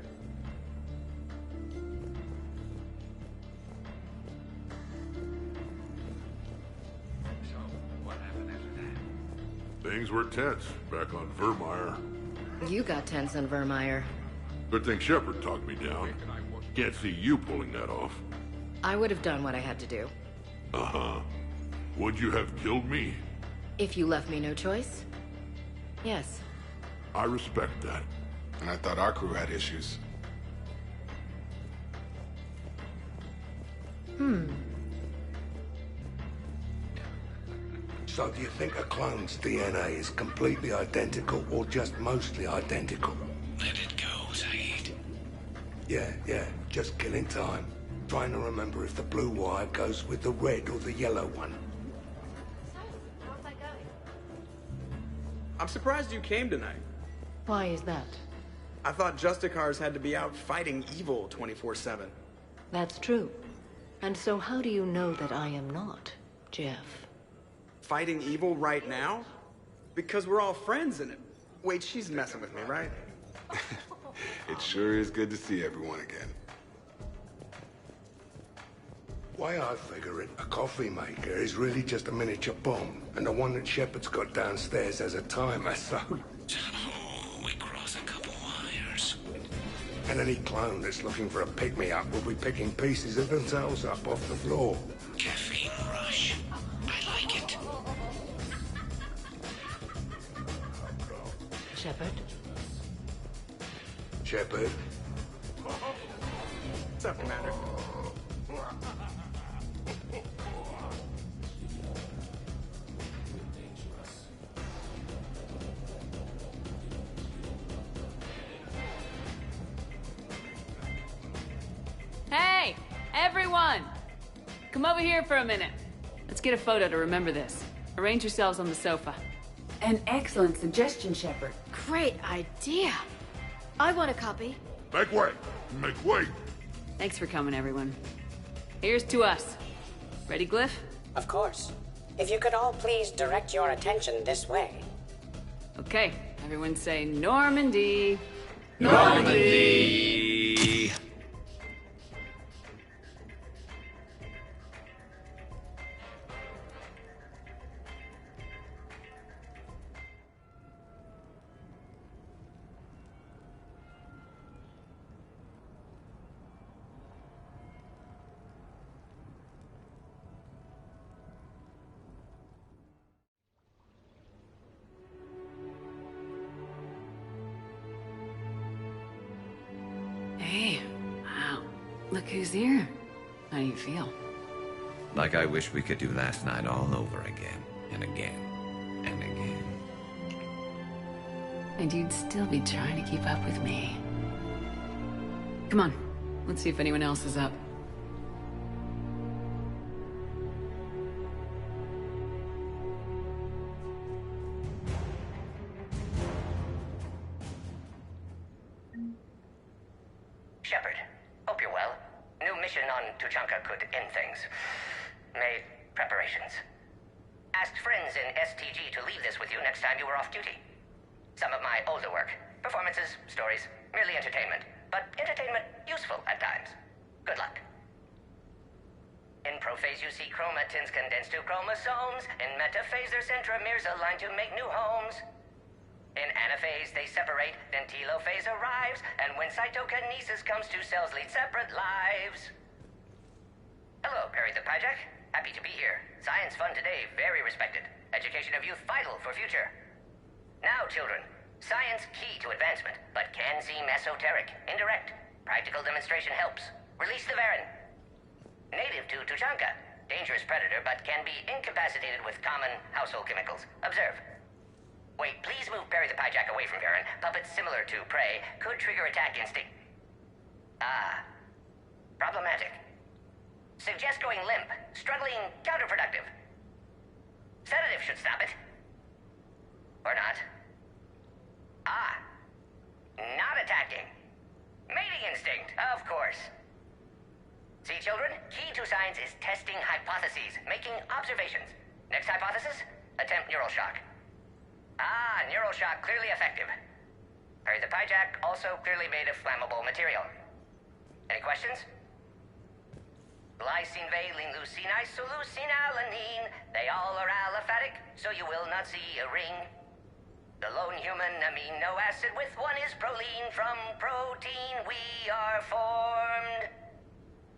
Things were tense back on Vermeer. You got tense on Vermeer. Good thing Shepard talked me down. Can't see you pulling that off. I would have done what I had to do. Uh-huh. Would you have killed me? If you left me no choice? Yes. I respect that. And I thought our crew had issues. So do you think a clone's DNA is completely identical or just mostly identical? Let it go, Zaid. Yeah, just killing time. Trying to remember if the blue wire goes with the red or the yellow one. I'm surprised you came tonight. Why is that? I thought Justicars had to be out fighting evil 24/7. That's true. And so how do you know that I am not, Jeff? Fighting evil right now? Because we're all friends in it. Wait, she's messing with me, right? It sure is good to see everyone again. Way I figure it, a coffee maker is really just a miniature bomb, and the one that Shepard's got downstairs has a timer, so... We cross a couple wires. And any clone that's looking for a pick-me-up will be picking pieces of themselves up off the floor. Caffeine rush. I like it. Shepard? Shepard? What's up, Commander? Hey, everyone! Come over here for a minute. Let's get a photo to remember this. Arrange yourselves on the sofa. An excellent suggestion, Shepard. Great idea. I want a copy. Make way! Make way! Thanks for coming, everyone. Here's to us. Ready, Glyph? Of course. If you could all please direct your attention this way. Okay, everyone say Normandy. Normandy! Hey, wow. Look who's here. How do you feel? Like I wish we could do last night all over again, and again, and again. And you'd still be trying to keep up with me. Come on, let's see if anyone else is up. Shepard, hope you're well. New mission on Tuchanka could end things. Made preparations. Asked friends in STG to leave this with you next time you were off duty. Some of my older work. Performances, stories, merely entertainment. But entertainment useful at times. Good luck. In prophase you see chromatins condensed to chromosomes. In metaphase their centromeres align to make new homes. In anaphase they separate, then telophase arrives, and when cytokinesis comes, two cells lead separate lives. Hello, Perry the Pyjack. Happy to be here. Science fun today, very respected. Education of youth vital for future. Now, children, science key to advancement, but can seem esoteric, indirect. Practical demonstration helps. Release the Varan. Native to Tuchanka. Dangerous predator, but can be incapacitated with common household chemicals. Observe. Wait, please move Perry the Pyjack away from Varan. Puppets similar to prey could trigger attack instinct. Ah. Problematic. Suggest going limp. Struggling counterproductive. Sedative should stop it. Or not. Ah. Not attacking. Mating instinct, of course. See, children? Key to science is testing hypotheses, making observations. Next hypothesis? Attempt neural shock. Ah, neural shock clearly effective. Perry the Pyjack also clearly made of flammable material. Any questions? Glycine, valine, leucine, isoleucine, alanine. They all are aliphatic, so you will not see a ring. The lone human amino acid with one is proline. From protein we are formed.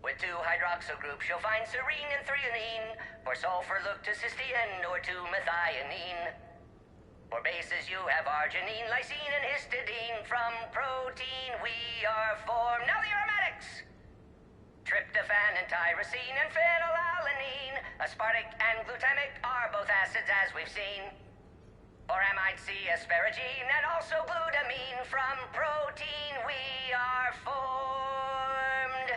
With two hydroxyl groups you'll find serine and threonine. For sulfur look to cysteine or to methionine. For bases you have arginine, lysine, and histidine. From protein we are formed. Now the aromatics! Tryptophan and tyrosine and phenylalanine. Aspartic and glutamic are both acids as we've seen. For amide C, asparagine, and also glutamine. From protein we are formed.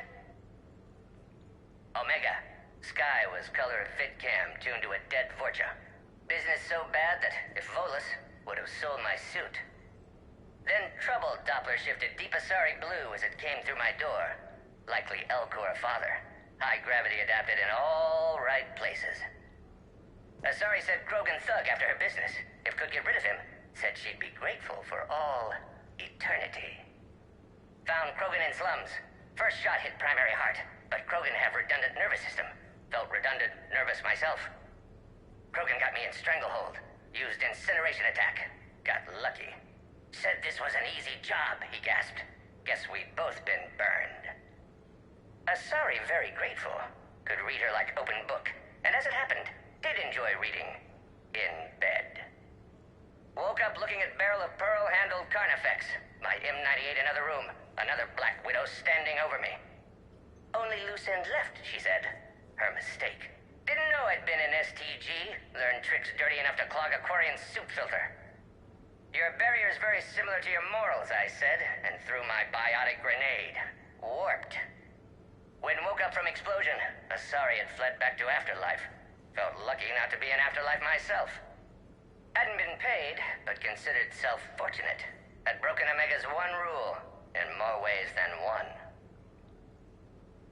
Omega. Sky was color of VidCam tuned to a dead Vorcha. Business so bad that if Volus would have sold my suit. Then troubled Doppler shifted deep Asari blue as it came through my door. Likely Elcor father. High gravity adapted in all right places. Asari said Krogan thug after her business. If could get rid of him, said she'd be grateful for all eternity. Found Krogan in slums. First shot hit primary heart, but Krogan have redundant nervous system. Felt redundant nervous myself. Krogan got me in stranglehold. Used incineration attack. Got lucky. Said this was an easy job, he gasped. Guess we've both been burned. Asari very grateful. Could read her like open book. And as it happened, did enjoy reading. In bed. Woke up looking at barrel of pearl-handled Carnifex. My M98 in other room. Another Black Widow standing over me. Only loose end left, she said. Her mistake. Didn't know I'd been in STG. Learned tricks dirty enough to clog a Quarian soup filter. Your barrier's very similar to your morals, I said, and threw my biotic grenade. Warped. When woke up from explosion, Asari had fled back to Afterlife. Felt lucky not to be in Afterlife myself. Hadn't been paid, but considered self-fortunate. Had broken Omega's one rule, in more ways than one.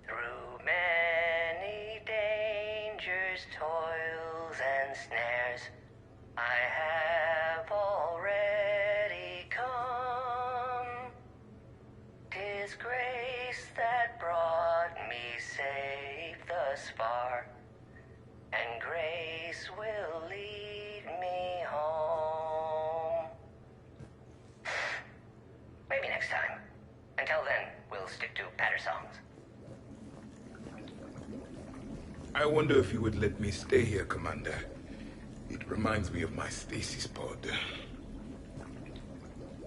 Through many dangers, toils, and snares, I have already come. 'Tis grace that brought me safe thus far, and grace will lead me home. Maybe next time. Until then, we'll stick to patter songs. I wonder if you would let me stay here, Commander. It reminds me of my stasis pod.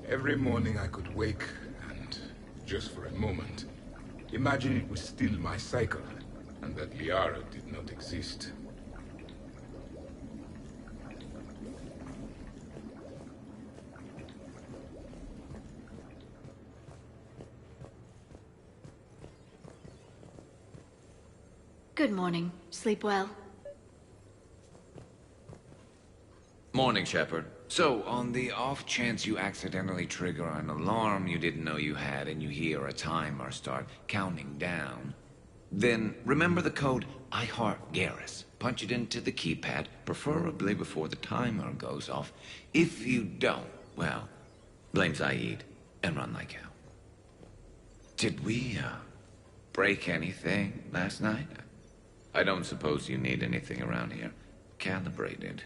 Every morning I could wake and, just for a moment, imagine it was still my cycle, and that Liara did not exist. Good morning. Sleep well? Morning, Shepard. So, on the off chance you accidentally trigger an alarm you didn't know you had and you hear a timer start counting down, then remember the code I Heart Garrus. Punch it into the keypad, preferably before the timer goes off. If you don't, well, blame Zaid and run like hell. Did we, break anything last night? I don't suppose you need anything around here calibrated.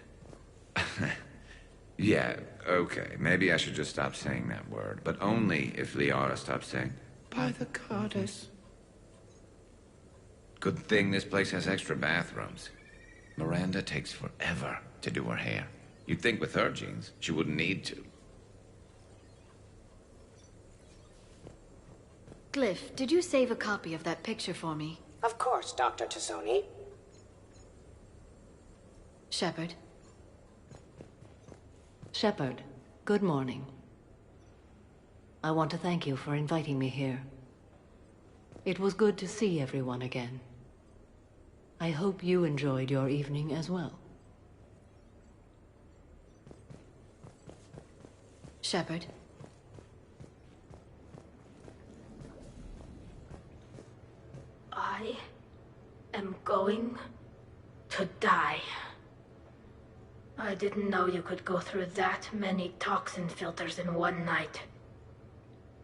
Yeah, okay. Maybe I should just stop saying that word, but only if Liara stops saying, by the goddess. Good thing this place has extra bathrooms. Miranda takes forever to do her hair. You'd think with her genes, she wouldn't need to. Glyph, did you save a copy of that picture for me? Of course, Dr. Tassoni. Shepard. Shepard, good morning. I want to thank you for inviting me here. It was good to see everyone again. I hope you enjoyed your evening as well. Shepard. I am going to die. I didn't know you could go through that many toxin filters in one night.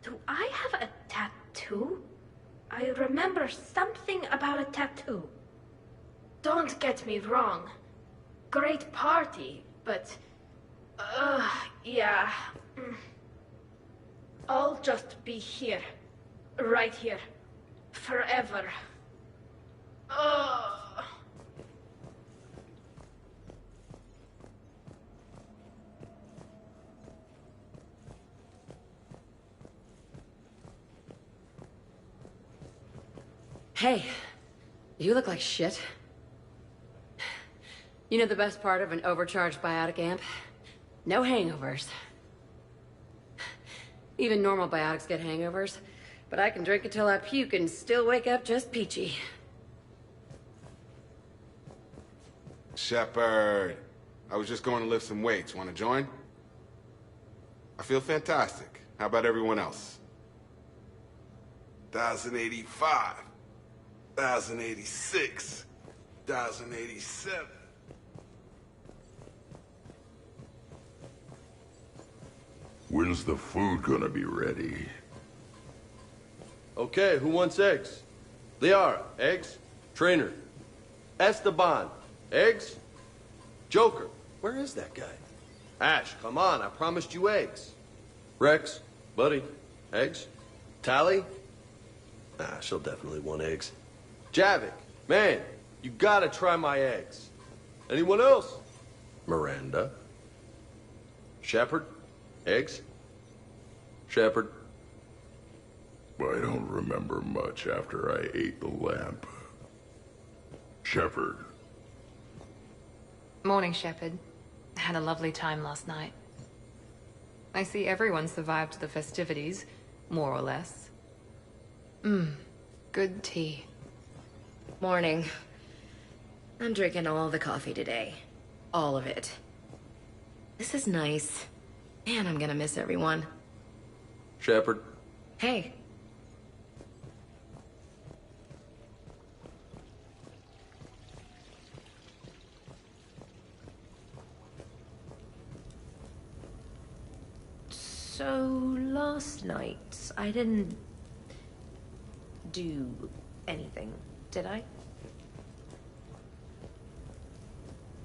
Do I have a tattoo? I remember something about a tattoo. Don't get me wrong. Great party, but... yeah. I'll just be here. Right here. Forever. Hey, you look like shit. You know the best part of an overcharged biotic amp? No hangovers. Even normal biotics get hangovers, but I can drink until I puke and still wake up just peachy. Shepard, I was just going to lift some weights. Want to join? I feel fantastic. How about everyone else? 1,085. 1,086. 1,087. When's the food gonna be ready? Okay, who wants eggs? Liara, eggs. Trainer. Esteban, eggs. Joker, where is that guy? Ash, come on, I promised you eggs. Rex, buddy, eggs. Tally? Ah, she'll definitely want eggs. Javik, man, you gotta try my eggs. Anyone else? Miranda. Shepard, eggs. Shepard. I don't remember much after I ate the lamp. Shepard. Morning, Shepard. Had a lovely time last night. I see everyone survived the festivities, more or less. Good tea. Morning. I'm drinking all the coffee today. All of it. This is nice. Man, I'm gonna miss everyone. Shepard. Hey. So, last night, I didn't do anything, did I?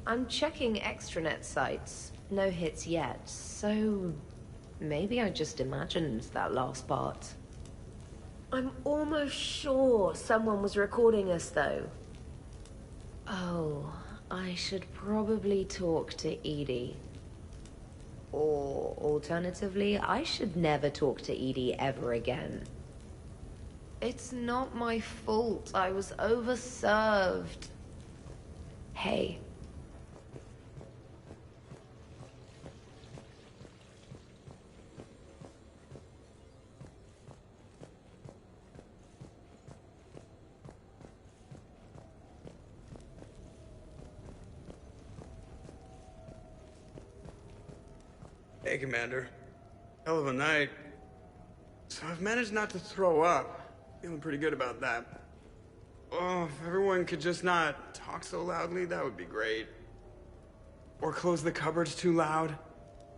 I'm checking extranet sites. No hits yet, so maybe I just imagined that last part. I'm almost sure someone was recording us, though. Oh, I should probably talk to Edie. Or, alternatively, I should never talk to Edie ever again. It's not my fault. I was overserved. Hey. Hey, Commander. Hell of a night. So I've managed not to throw up. Feeling pretty good about that. Oh, if everyone could just not talk so loudly, that would be great. Or close the cupboards too loud.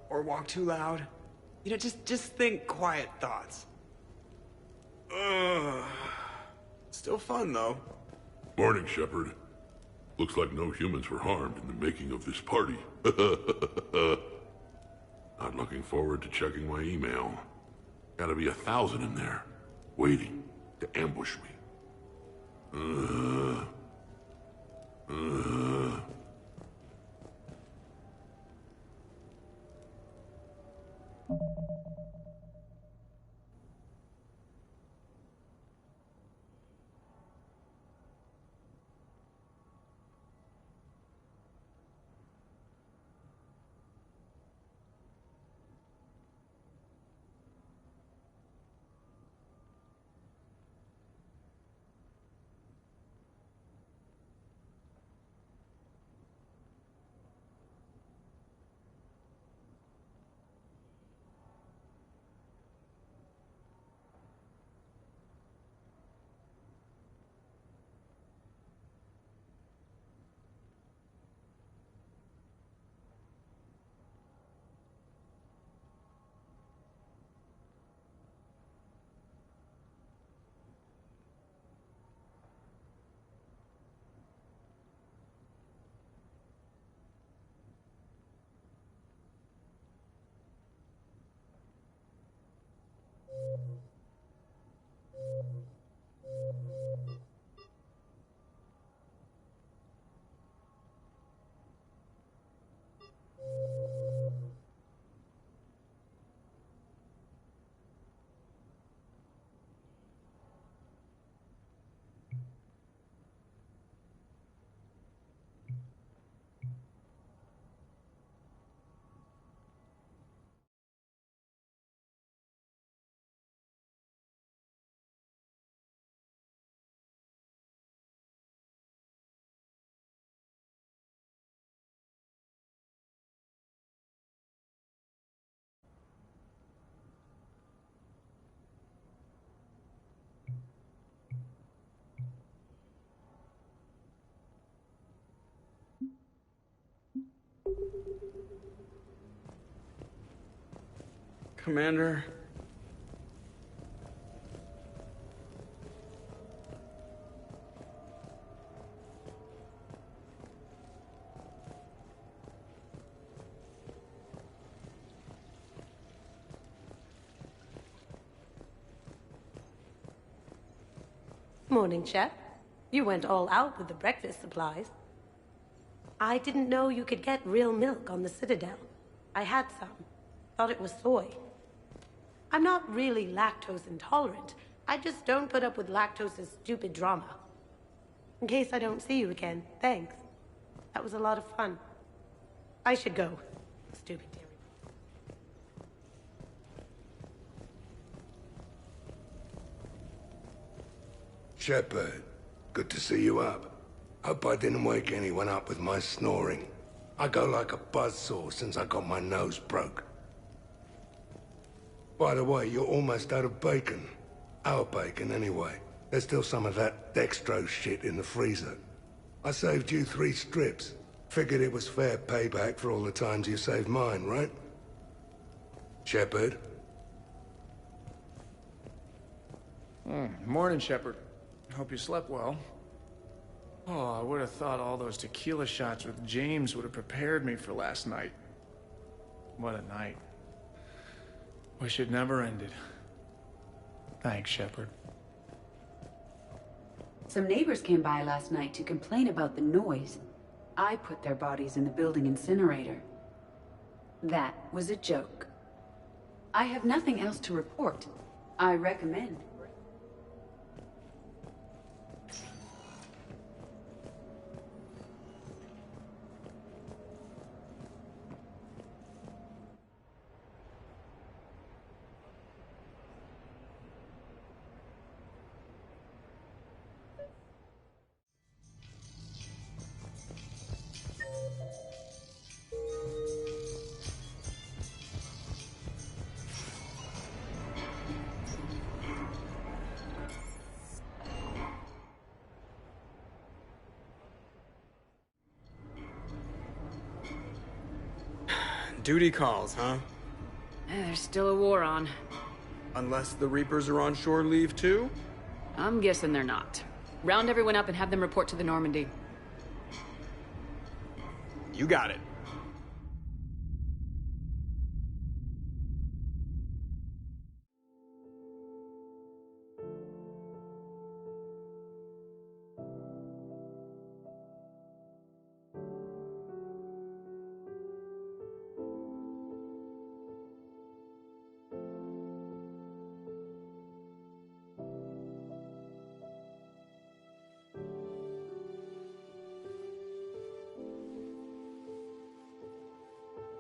Or walk too loud. You know, just think quiet thoughts. Ugh. Still fun, though. Morning, Shepard. Looks like no humans were harmed in the making of this party. Not looking forward to checking my email. Gotta be 1,000 in there, waiting to ambush me. Commander. Morning, Shep. You went all out with the breakfast supplies. I didn't know you could get real milk on the Citadel. I had some. Thought it was soy. I'm not really lactose intolerant. I just don't put up with lactose's stupid drama. In case I don't see you again, thanks. That was a lot of fun. I should go. Stupid dairy. Shepard, good to see you up. Hope I didn't wake anyone up with my snoring. I go like a buzzsaw since I got my nose broke. By the way, you're almost out of bacon. Our bacon, anyway. There's still some of that dextrose shit in the freezer. I saved you 3 strips. Figured it was fair payback for all the times you saved mine, right? Shepard? Morning, Shepard. Hope you slept well. Oh, I would have thought all those tequila shots with James would have prepared me for last night. What a night. Wish it never ended. Thanks, Shepard. Some neighbors came by last night to complain about the noise. I put their bodies in the building incinerator. That was a joke. I have nothing else to report. I recommend. Duty calls, huh? There's still a war on. Unless the Reapers are on shore leave too? I'm guessing they're not. Round everyone up and have them report to the Normandy. You got it.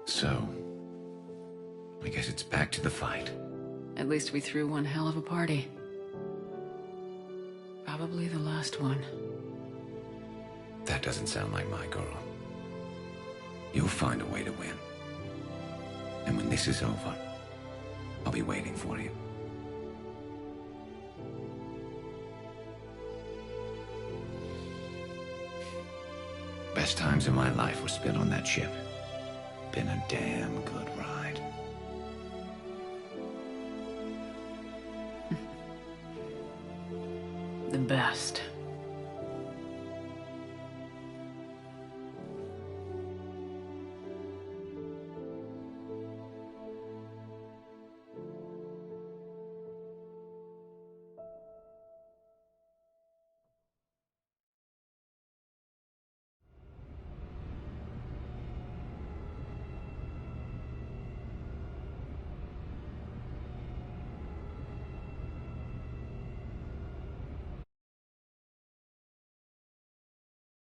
So, I guess it's back to the fight. At least we threw one hell of a party. Probably the last one. That doesn't sound like my girl. You'll find a way to win. And when this is over, I'll be waiting for you. Best times of my life were spent on that ship. Been a damn good ride. The best.